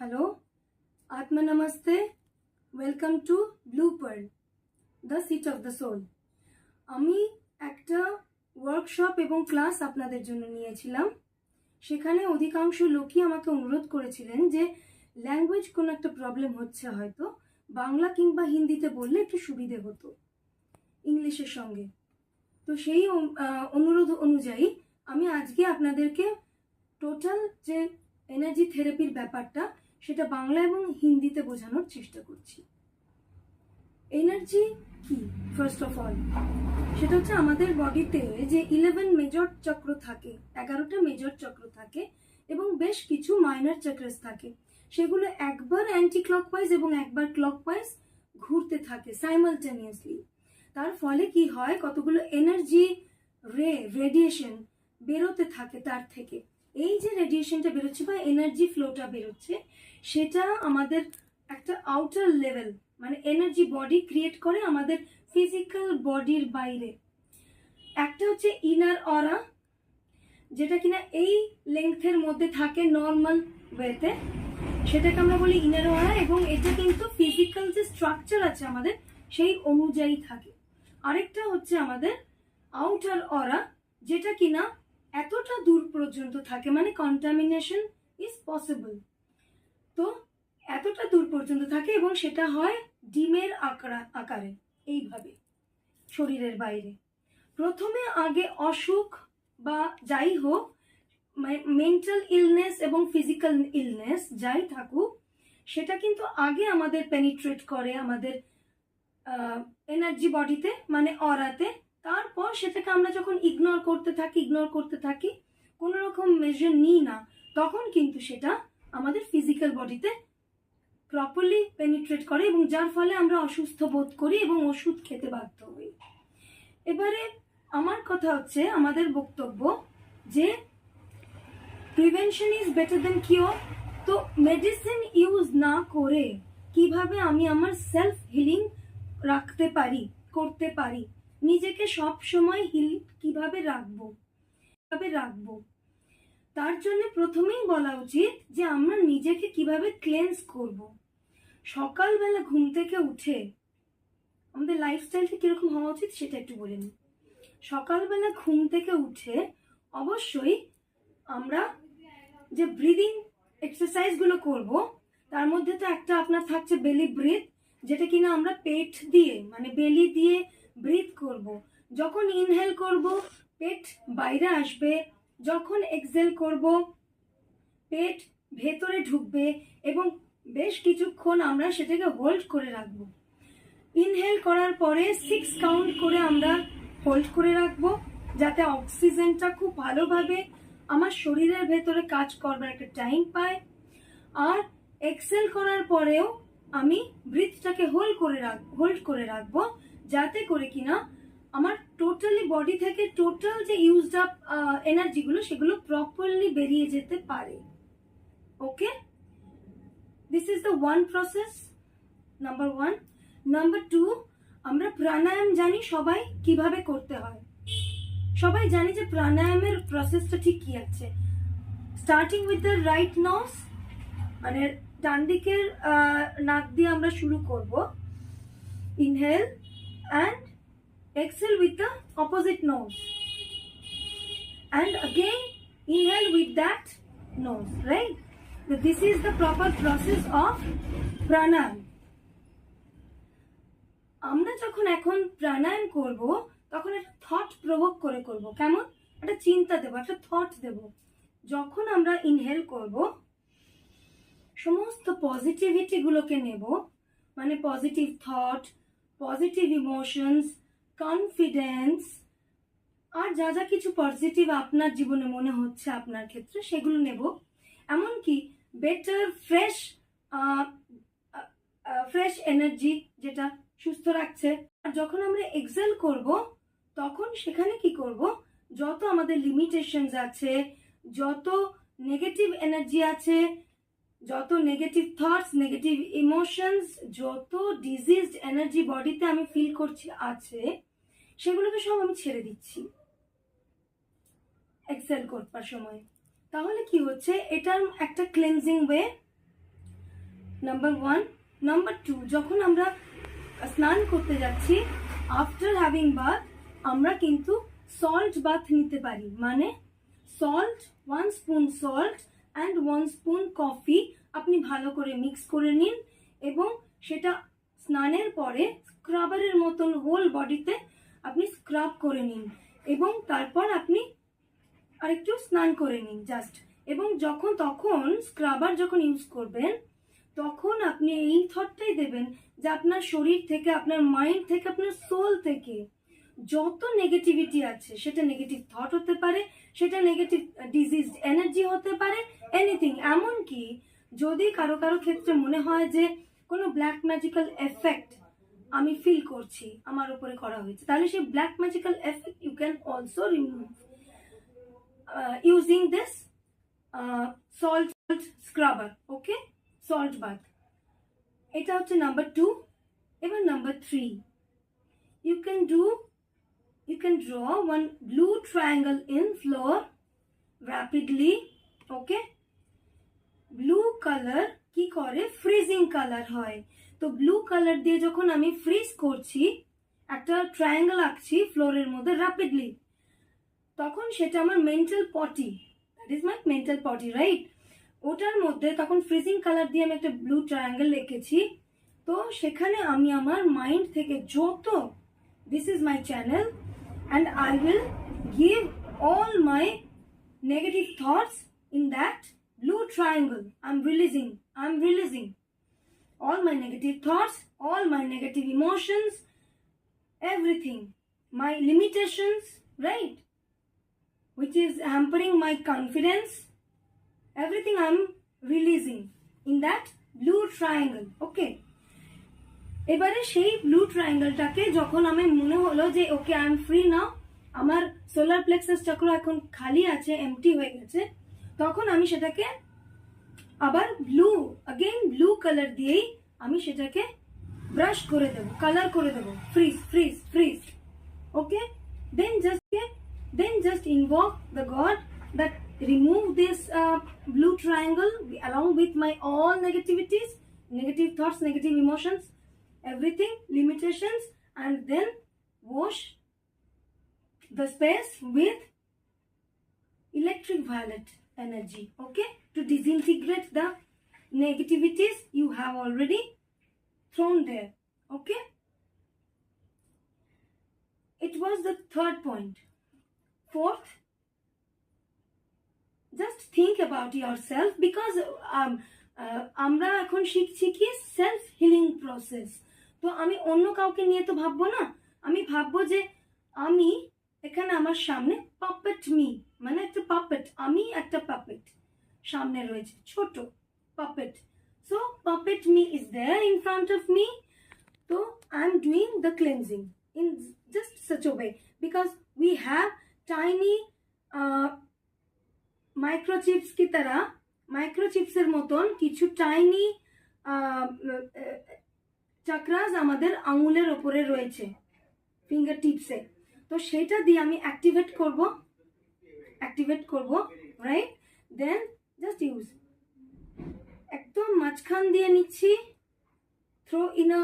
Hello, আত্মা নমস্তে। Welcome to blue pearl, the seat of the soul. আমি একটা ওয়ার্কশপ এবং ক্লাস আপনাদের জন্য নিয়েছিলাম। সেখানে অধিকাংশ লোকই আমাকে অনুরোধ করেছিলেন যে ল্যাঙ্গুয়েজ কোনো একটা প্রবলেম হচ্ছে, হয়তো বাংলা কিংবা হিন্দিতে বললে একটু সুবিধে হতো ইংলিশের সঙ্গে। তো সেই অনুরোধ অনুযায়ী আমি আজকে আপনাদেরকে টোটাল যে এনার্জি থেরাপির ব্যাপারটা সেটা বাংলা এবং হিন্দিতে বোঝানোর চেষ্টা করছি। এনার্জি কি? ফার্স্ট অফ অল সেটা হচ্ছে আমাদের বডিতে যে 11 মেজর চক্র থাকে, 11টা মেজর চক্র থাকে এবং বেশ কিছু মাইনর চক্রস থাকে। সেগুলো একবার অ্যান্টি ক্লকওয়াইজ এবং একবার ক্লকওয়াইজ ঘুরতে থাকে সাইমালটেনিয়াসলি। তার ফলে কি হয়, কতগুলো এনার্জি রেডিয়েশন বেরোতে থাকে তার থেকে। এই যে রেডিয়েশনটা বেরোচ্ছে বা এনার্জি ফ্লোটা বেরোচ্ছে, সেটা আমাদের একটা আউটার লেভেল মানে এনার্জি বডি ক্রিয়েট করে আমাদের ফিজিক্যাল বডির বাইরে। একটা হচ্ছে ইনার অরা, যেটা কিনা এই লেংথের মধ্যে থাকে নর্মাল ওয়েতে, সেটাকে আমরা বলি ইনার অরা, এবং এটা কিন্তু ফিজিক্যাল যে স্ট্রাকচার আছে আমাদের সেই অনুযায়ী থাকে। আরেকটা হচ্ছে আমাদের আউটার অরা, যেটা কিনা এতটা দূর পর্যন্ত থাকে, মানে কন্টামিনেশন ইজ পসিবল। তো এতটা দূর পর্যন্ত থাকে এবং সেটা হয় ডিমের আকারে এইভাবে শরীরের বাইরে। প্রথমে আগে অসুখ বা যাই হোক, মেন্টাল ইলনেস এবং ফিজিক্যাল ইলনেস যাই থাকুক, সেটা কিন্তু আগে আমাদের পেনিট্রেট করে আমাদের এনার্জি বডিতে মানে অরাতে। তারপর সেটাকে আমরা যখন ইগনোর করতে থাকি কোনো রকম মেজার নিই না, তখন কিন্তু সেটা আমাদের ফিজিক্যাল বডিতে প্রপারলি পেনিট্রেট করে এবং যার ফলে আমরা অসুস্থ বোধ করি এবং ওষুধ খেতে বাধ্য হই। এবারে আমার কথা হচ্ছে, আমাদের বক্তব্য যে prevention is better then cure. তো মেডিসিন ইউজ না করে কিভাবে আমি আমার সেলফ হিলিং করতে পারি, নিজেকে সব সময় হিল কিভাবে রাখবো, তার জন্য প্রথমেই বলা উচিত যে আমরা নিজেকে কিভাবে ক্লেন্স করব। সকালবেলা ঘুম থেকে উঠে আমাদের লাইফস্টাইলটা কিরকম হওয়া উচিত সেটা একটু বলে নিই। সকালবেলা ঘুম থেকে উঠে অবশ্যই আমরা যে ব্রিদিং এক্সারসাইজগুলো করব, তার মধ্যে তো একটা আপনার থাকছে বেলি ব্রিথ, যেটা কিনা আমরা পেট দিয়ে মানে বেলি দিয়ে ব্রিথ করব। যখন ইনহেল করব পেট বাইরে আসবে, যখন এক্সহেল করব পেট ভেতরে ঢুকবে এবং বেশ কিছুক্ষণ আমরা সেটাকে হোল্ড করে রাখবো। ইনহেল করার পরে 6 কাউন্ট করে আমরা হোল্ড করে রাখবো, যাতে অক্সিজেনটা খুব ভালোভাবে আমার শরীরের ভেতরে কাজ করবার একটা টাইম পায়। আর এক্সহেল করার পরেও আমি ব্রিথটাকে হোল্ড করে রাখবো, যাতে করে কিনা আমার টোটালি বডি থেকে টোটাল যে ইউজড আপ এনার্জিগুলো সেগুলো প্রপারলি বেরিয়ে যেতে পারে। Okay, this is the one process, number 1। Number 2, আমরা প্রাণায়াম জানি সবাই কিভাবে করতে হয়। সবাই জানি যে প্রাণায়ামের প্রসেসটা ঠিক কি আছে। Starting with the right nose, মানে ডান দিকের নাক দিয়ে আমরা শুরু করব। Inhale and exhale with the opposite nose, and again inhale with that nose, right? So this is the proper process of pranayam. আমরা যখন এখন প্রাণায়াম করব তখন একটা থট প্রভোক করে করব। কেমন? একটা চিন্তা দেব, একটা থট দেব। যখন আমরা ইনহেল করব সমস্ত পজিটিভিটি গুলোকে নেব, মানে positive thought, positive emotions, confidence আর যা যা কিছু পজিটিভ আপনার জীবনে মনে হচ্ছে আপনার ক্ষেত্রে সেগুলো নেব। এমনকি বেটার ফ্রেশ এনার্জি যেটা সুস্থ রাখছে। আর যখন আমরা এক্সেল করব তখন সেখানে কি করব, যত আমাদের লিমিটেশনস আছে, যত নেগেটিভ এনার্জি আছে, যত নেগেটিভ থটস, নেগেটিভ ইমোশনস, যত ডিজিজড এনার্জি বডিতে আমি ফিল করছি আছে, সেগুলোকে সব আমি ছেড়ে দিচ্ছি এক্সেল করবার সময়। তাহলে কি হচ্ছে, এটার একটা ক্লেনজিং ওয়ে নাম্বার 1। নাম্বার 2, যখন আমরা স্নান করতে যাচ্ছি, আফটার হ্যাভিং বাথ আমরা কিন্তু সল্ট বাথ নিতে পারি। মানে salt, 1 spoon salt and 1 spoon coffee আপনি ভালো করে মিক্স করে নিন এবং সেটা স্নানের পরে স্ক্রাবারের মতন হোল বডিতে আপনি স্ক্রাব করে নিন এবং তারপর আপনি আরেকটু স্নান করে নিন জাস্ট। এবং তখন স্ক্রাবার যখন ইউজ করবেন তখন আপনি এই থটটাই দেবেন যে আপনার শরীর থেকে, আপনার মাইন্ড থেকে, আপনার সোল থেকে যত নেগেটিভিটি আছে, সেটা নেগেটিভ থট হতে পারে, সেটা নেগেটিভ ডিজিজ এনার্জি হতে পারে, এনিথিং। এমনকি যদি কারো ক্ষেত্রে মনে হয় যে কোনো ব্ল্যাক ম্যাজিক্যাল এফেক্ট আমি ফিল করছি আমার উপরে করা হয়েছে, তাহলে সেই black magical effect you can also remove using this salt scrubber, okay, salt bath। এটা হচ্ছে নাম্বার 2। এবার number 3, you can draw one blue triangle in floor rapidly, okay। Blue colour কি করে, ফ্রিজিং কালার হয়। তো ব্লু কালার দিয়ে যখন আমি ফ্রিজ করছি, একটা ট্রায়াঙ্গেল আঁকছি ফ্লোরের মধ্যে র্যাপিডলি, তখন সেটা আমার mental potty, that is my mental potty, right. ওটার মধ্যে তখন ফ্রিজিং কালার দিয়ে আমি একটা ব্লু ট্রায়াঙ্গেল এঁকেছি। তো সেখানে আমি আমার মাইন্ড থেকে যত, this is my channel and I will give all my negative thoughts in that blue triangle। I'm releasing all my negative thoughts, all my negative emotions, everything, my limitations, right, which is hampering my confidence, everything I'm releasing in that blue triangle, okay। এবারে সেই blue ট্রায়াঙ্গেলটাকে যখন আমি মনে হলো যে okay I am free now, আমার solar plexus চক্র এখন খালি আছে, এমটি হয়ে গেছে, তখন আমি সেটাকে আবার ব্লু কালার দিয়েই আমি সেটাকে ব্রাশ করে দেব, কালার করে দেব, fridge, okay. then just invoke the god that remove this blue triangle along with my all negativities, negative thoughts, negative emotions, everything, limitations, and then wash the space with electric violet energy, okay, to disintegrate the negativities you have already thrown there, okay। It was the third point। Fourth, just think about yourself, because আমরা এখন শিখছি কি self healing process. তো আমি অন্য কাউকে নিয়ে তো ভাববো না, আমি ভাববো যে আমি এখানে আমার সামনে পাপেট মি, মানে একটা পাপেট, আমি একটা পাপেট সামনে রয়েছে, ছোট puppet. So puppet me is there in front of me. তো I am doing the cleansing in just such a way, because we have tiny microchips की तरह, microchips এর মতন কিছু tiny চাকরাস আমাদের আঙুলের উপরে রয়েছে, ফিঙ্গার টিপসে। তো সেটা দিয়ে আমি অ্যাক্টিভেট করব, রাইট। দেন জাস্ট ইউজ, একদম মাঝখান দিয়ে নিচ্ছি, throw in a,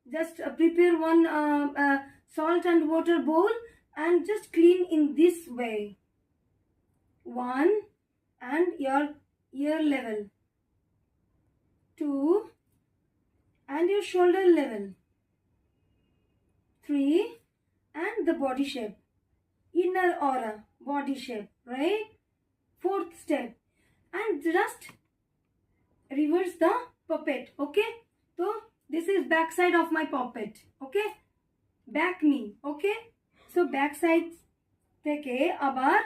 just prepare one salt and water bowl and just clean in this way, 1, and your ear level, 2, and your shoulder level, 3, and the body shape, inner aura, body shape, right, 4th step, and just reverse the puppet, okay। So this is back side of my puppet, okay, back knee, okay। So back side থেকে আবার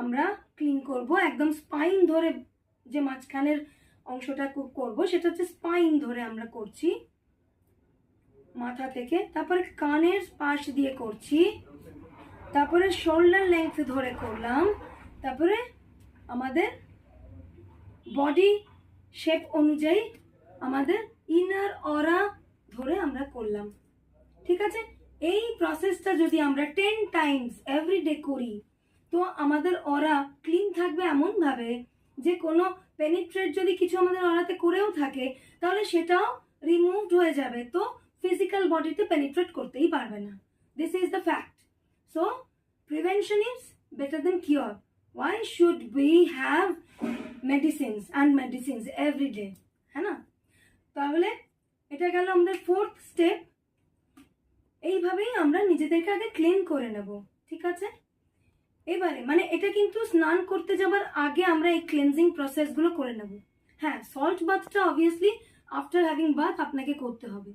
আমরা clean করব, একদম spine ধরে, যে মাঝখানের অংশটা করব সেটা হচ্ছে স্পাইন ধরে আমরা করছি, মাথা থেকে, তারপরে কানের পাশ দিয়ে করছি, তারপরে শোল্ডার লেন্থ ধরে করলাম, তারপরে আমাদের বডি শেপ অনুযায়ী আমাদের ইনার অরা ধরে আমরা করলাম, ঠিক আছে। এই প্রসেসটা যদি আমরা 10 টাইমস এভরিডে করি, তো আমাদের অরা ক্লিন থাকবে এমন ভাবে যে কোনো পেনিট্রেট যদি কিছু আমাদের অরাতে করেও থাকে তাহলে সেটাও রিমুভড হয়ে যাবে, তো ফিজিক্যাল বডিতে পেনিট্রেট করতেই পারবে না। This is the fact. So prevention is better then cure. Why should we have medicines and medicines every day, হ্যাঁ না? তাহলে এটা গেল আমাদের ফোর্থ স্টেপ। এইভাবেই আমরা নিজেদেরকে আগে ক্লিন করে নেব, ঠিক আছে? এবারে মানে এটা কিন্তু স্নান করতে যাবার আগে আমরা এই ক্লিনজিং প্রসেসগুলো করে নেব। হ্যাঁ, সল্ট বাথটা অবভিয়াসলি আফটার হ্যাভিং বাথ আপনাকে করতে হবে।